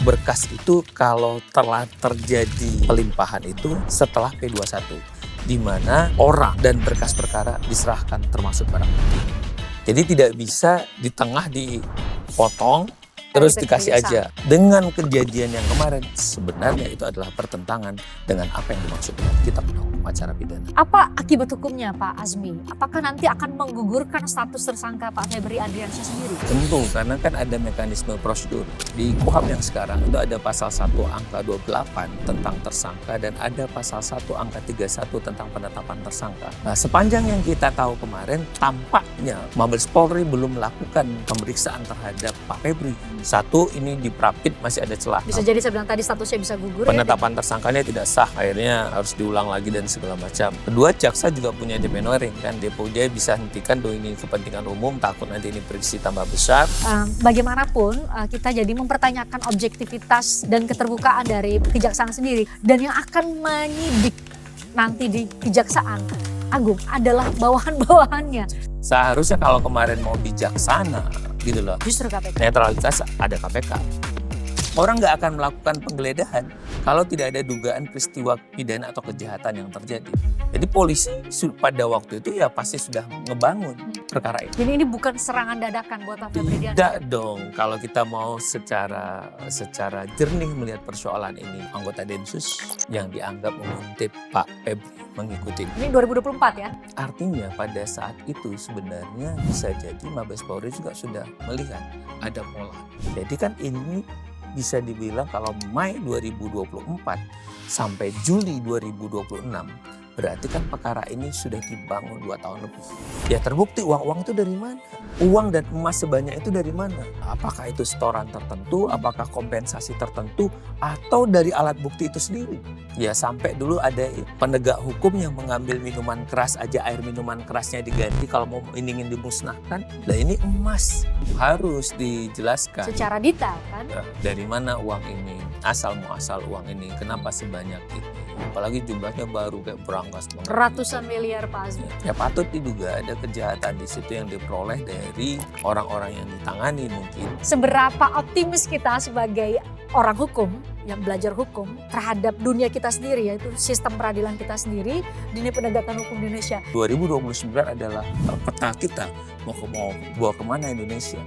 Berkas itu kalau telah terjadi pelimpahan itu setelah P21, di mana orang dan berkas perkara diserahkan termasuk barang bukti. Jadi tidak bisa di tengah dipotong terus dikasih aja. Dengan kejadian yang kemarin, sebenarnya itu adalah pertentangan dengan apa yang dimaksud dengan Kitab Undang Hukum Acara Pidana. Apa akibat hukumnya Pak Azmi? Apakah nanti akan menggugurkan status tersangka Pak Febri Adriansyah sendiri? Tentu, karena kan ada mekanisme prosedur. Di KUHP yang sekarang itu ada pasal 1 angka 28 tentang tersangka dan ada pasal 1 angka 31 tentang penetapan tersangka. Nah, sepanjang yang kita tahu kemarin, tampaknya Mabes Polri belum melakukan pemeriksaan terhadap Pak Febri. Satu, ini di Prapit masih ada celah. Bisa jadi saya bilang tadi statusnya bisa gugur. Penetapan tersangkanya tidak sah, akhirnya harus diulang lagi dan segala macam. Kedua, jaksa juga punya DP Noring kan, Depo Jaya bisa hentikan tuh ini kepentingan umum, takut nanti ini friksi tambah besar. Bagaimanapun kita jadi mempertanyakan objektivitas dan keterbukaan dari kejaksaan sendiri, dan yang akan menyidik nanti di Kejaksaan Agung adalah bawahan-bawahannya. Seharusnya kalau kemarin mau bijaksana gitu loh, Justru KPK. netralitas ada KPK. Orang nggak akan melakukan penggeledahan kalau tidak ada dugaan peristiwa pidana atau kejahatan yang terjadi. Jadi polisi pada waktu itu ya pasti sudah ngebangun perkara itu. Jadi ini bukan serangan dadakan buat Pak Febri Adriansyah. Tidak dong, kalau kita mau secara jernih melihat persoalan ini, anggota Densus yang dianggap menguntit Pak Febri mengikuti. Ini 2024 ya? Artinya pada saat itu sebenarnya bisa jadi Mabes Polri juga sudah melihat ada pola. Jadi kan ini bisa dibilang kalau Mei 2024 sampai Juli 2026, berarti kan perkara ini sudah dibangun 2 tahun lebih. Ya terbukti uang itu dari mana? Uang dan emas sebanyak itu dari mana? Apakah itu setoran tertentu, apakah kompensasi tertentu, atau dari alat bukti itu sendiri? Ya sampai dulu ada penegak hukum yang mengambil minuman keras aja, air minuman kerasnya diganti kalau mau ingin dimusnahkan. Nah ini emas, harus dijelaskan. Secara detail kan? Ya, dari mana uang ini? Asal muasal uang ini, kenapa sebanyak itu? Apalagi jumlahnya baru kayak berangkas banget. Ratusan miliar Pak Azmi. Ya patut diduga ada kejahatan di situ yang diperoleh dari orang-orang yang ditangani mungkin. Seberapa optimis kita sebagai orang hukum yang belajar hukum terhadap dunia kita sendiri, yaitu sistem peradilan kita sendiri, dunia penegakan hukum di Indonesia. 2029 adalah peta kita mau bawa kemana Indonesia.